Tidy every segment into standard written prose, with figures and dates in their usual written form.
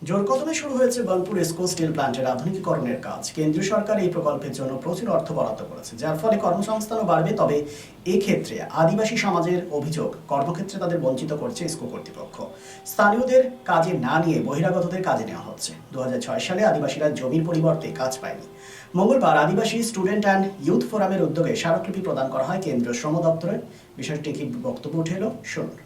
জোর কদমে শুরু হয়েছে বার্নপুর ইস্কো স্টিল প্ল্যান্টের আধুনিকীকরণের কাজ। কেন্দ্রীয় সরকার এই প্রকল্পের জন্য প্রচুর অর্থ বরাদ্দ করেছে, যার ফলে কর্মসংস্থানও বাড়বে। তবে এক্ষেত্রে আদিবাসী সমাজের অভিযোগ, কর্মক্ষেত্রে তাদের বঞ্চিত করছে ইস্কো কর্তৃপক্ষ। স্থানীয়দের কাজে না নিয়ে বহিরাগতদের কাজে নেওয়া হচ্ছে। 2006 সালে আদিবাসীরা জমির পরিবর্তে কাজ পায়নি। মঙ্গলবার আদিবাসী স্টুডেন্ট অ্যান্ড ইউথ ফোরামের উদ্যোগে স্মারকলিপি প্রদান করা হয় কেন্দ্রীয় শ্রম দপ্তরে। বিষয়টি কি বক্তব্য উঠে এলো, শুনুন।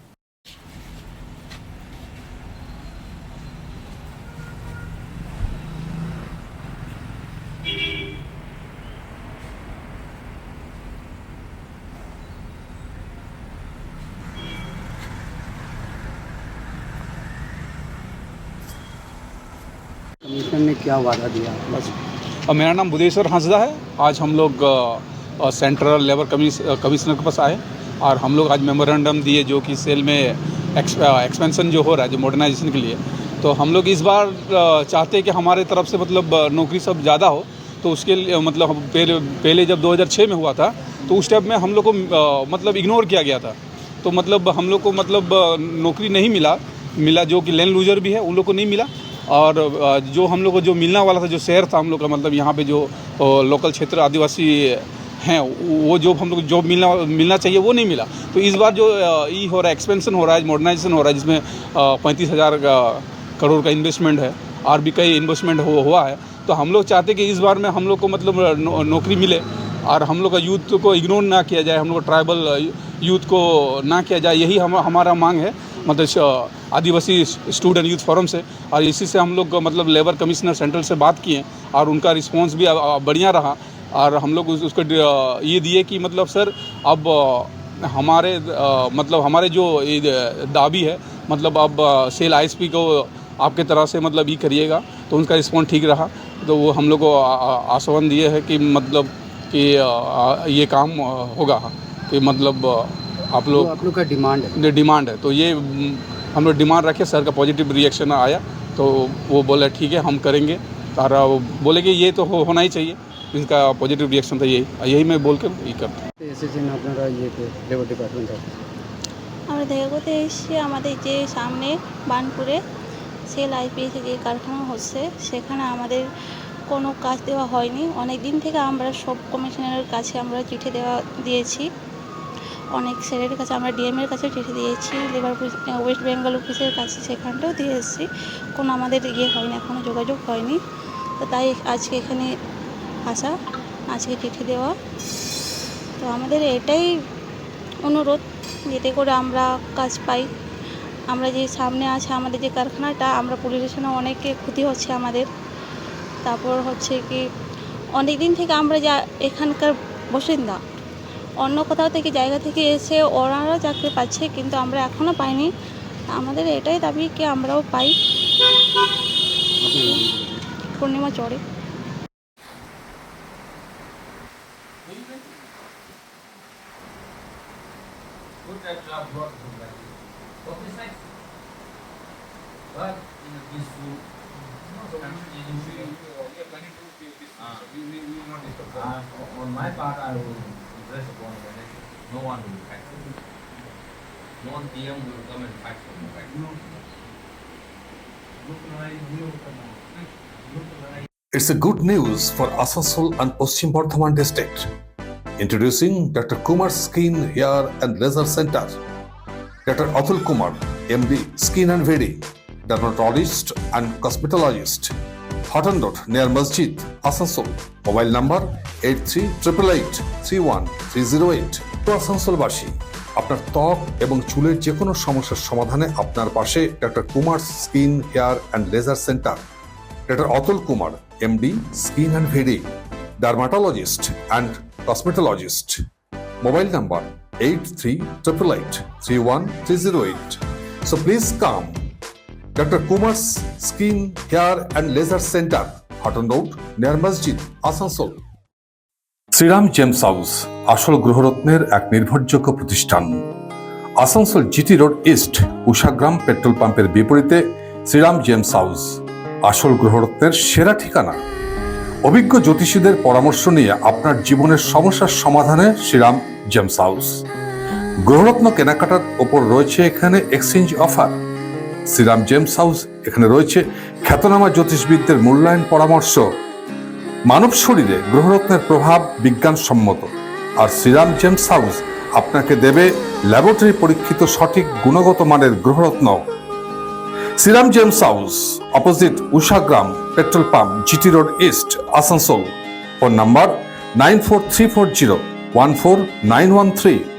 कमीशन ने क्या वादा दिया बस। मेरा नाम बुद्धेश्वर हंसदा है। आज हम लोग सेंट्रल लेबर कमिश्नर के पास आए और हम लोग आज मेमोरेंडम दिए जो कि सेल में एक्सपेंशन जो हो रहा है, जो मॉडर्नाइजेशन के लिए। तो हम लोग इस बार चाहते हैं कि हमारे तरफ से मतलब नौकरी सब ज़्यादा हो। तो उसके लिए मतलब पहले जब 2006 में हुआ था तो उस टाइम में हम लोग को मतलब इग्नोर किया गया था। तो मतलब हम लोग को मतलब नौकरी नहीं मिला जो कि लैंड लूजर भी है उन लोग को नहीं मिला। और जो हम लोग को जो मिलना वाला था, जो शहर था हम लोग का, मतलब यहाँ पे जो लोकल क्षेत्र आदिवासी हैं, वो जो हम लोग जॉब मिलना चाहिए वो नहीं मिला। तो इस बार जो हो रहा है, एक्सपेंशन हो रहा है, मॉडर्नाइजेशन हो रहा है, जिसमें 35,000 करोड़ का इन्वेस्टमेंट है और भी कई इन्वेस्टमेंट हुआ है। तो हम लोग चाहते हैं कि इस बार में हम लोग को मतलब नौकरी मिले और हम लोग का यूथ को इग्नोर ना किया जाए, हम लोग ट्राइबल यूथ को ना किया जाए। यही हमारा मांग है, मतलब आदिवासी स्टूडेंट यूथ फोरम से। और इसी से हम लोग मतलब लेबर कमिश्नर सेंट्रल से बात किए और उनका रिस्पांस भी बढ़िया रहा। और हम लोग उसको ये दिए कि मतलब सर अब हमारे जो दाबी है, मतलब अब सेल आईएसपी को आपके तरह से मतलब ये करिएगा। तो उनका रिस्पॉन्स ठीक रहा। तो वो हम लोग को आश्वासन दिए है कि मतलब कि ये काम होगा, कि मतलब आप लोग का डिमांड है। तो ये हम लोग डिमांड रखे, सर का पॉजिटिव रिएक्शन आया तो वो बोले ठीक है हम करेंगे। और वो बोले कि ये तो होना ही चाहिए, इनका पॉजिटिव रिएक्शन था। यही मैं बोल के ये करता हूँ। আপনারা ইয়েতে লেবার ডিপার্টমেন্ট আমরা দেখা করতে এসেছি আমাদের যে সামনে বার্নপুরে সেল আইপিএসে যে কারখানা হচ্ছে, সেখানে আমাদের কোনো কাজ দেওয়া হয়নি। অনেক দিন থেকে আমরা সব কমিশনারের কাছে আমরা চিঠি দিয়েছি, অনেক স্যারের কাছে, আমরা ডিএমের কাছে চিঠি দিয়েছি, লেবার ওয়েস্ট বেঙ্গল অফিসের কাছে সেখানটাও দিয়ে এসেছি। কোনো আমাদের হয়নি, এখনও যোগাযোগ হয়নি। তো তাই আজকে এখানে আসা, আজকে চিঠি দেওয়া। তো আমাদের এটাই অনুরোধ, যাতে করে আমরা কাজ পাই। আমরা যে সামনে আছে আমাদের যে কারখানাটা, আমরা পরিবেশনে অনেকে ক্ষতি হচ্ছে আমাদের। তারপর হচ্ছে কি অনেক দিন থেকে আমরা যা এখানকার বাসিন্দা, অন্য কোথাও থেকে জায়গা থেকে এসে ওনারা চাকরি পাচ্ছে, কিন্তু আমরা এখনও পাইনি। আমাদের এটাই দাবি কি আমরাও পাই। পূর্ণিমা চড়ে। On my part, I will impress upon that no one will fight for me. No one PM will come and fight for me. Right? It's a good news for Asansol and Paschim Bardhaman district. Introducing Dr. Kumar Skin Hair and Laser Center. Dr. Atul Kumar, MD, Skin and Venery, dermatologist and cosmetologist. Hotton Road near Masjid, Asansol. Mobile number 8388831308. আসানসোলবাসী, আপনার ত্বক এবং চুলের যে কোনো সমস্যার সমাধানে আপনার পাশে doctor Kumar skin hair and laser centre. Doctor Atul Kumar, MD, skin and very, dermatologist and cosmetologist. Mobile number 8388831308. So please come. Dr. Kumar's Skin, Hair and Laser Center, Hotton Road, near Masjid, Asansol. Shriram gems house, আসল গ্রহরত্নের এক নির্ভরযোগ্য প্রতিষ্ঠান। Asansol GT road east, Ushagram petrol পাম্পের বিপরীতে Shriram gems house, আসল গ্রহরত্নের সেরা ঠিকানা। অভিজ্ঞ জ্যোতিষীদের পরামর্শ নিয়ে আপনার জীবনের সমস্যার সমাধানে শ্রীরাম জেমস হাউস। গ্রহরত্ন কেনাকাটার ওপর রয়েছে এখানে exchange offer. Shriram gems house, এখানে রয়েছে খ্যাতনামা জ্যোতিষবিদদের মূল্যায়ন পরামর্শ, মানব শরীরে গ্রহরত্নের প্রভাব বিজ্ঞানসম্মত। আর শ্রীরাম জেমস হাউস আপনাকে দেবে ল্যাবরেটরি পরীক্ষিত সঠিক গুণগত মানের গ্রহরত্ন। Shriram gems house, opposite Ushagram petrol pump, GT road east, Asansol. Phone number 9434014913।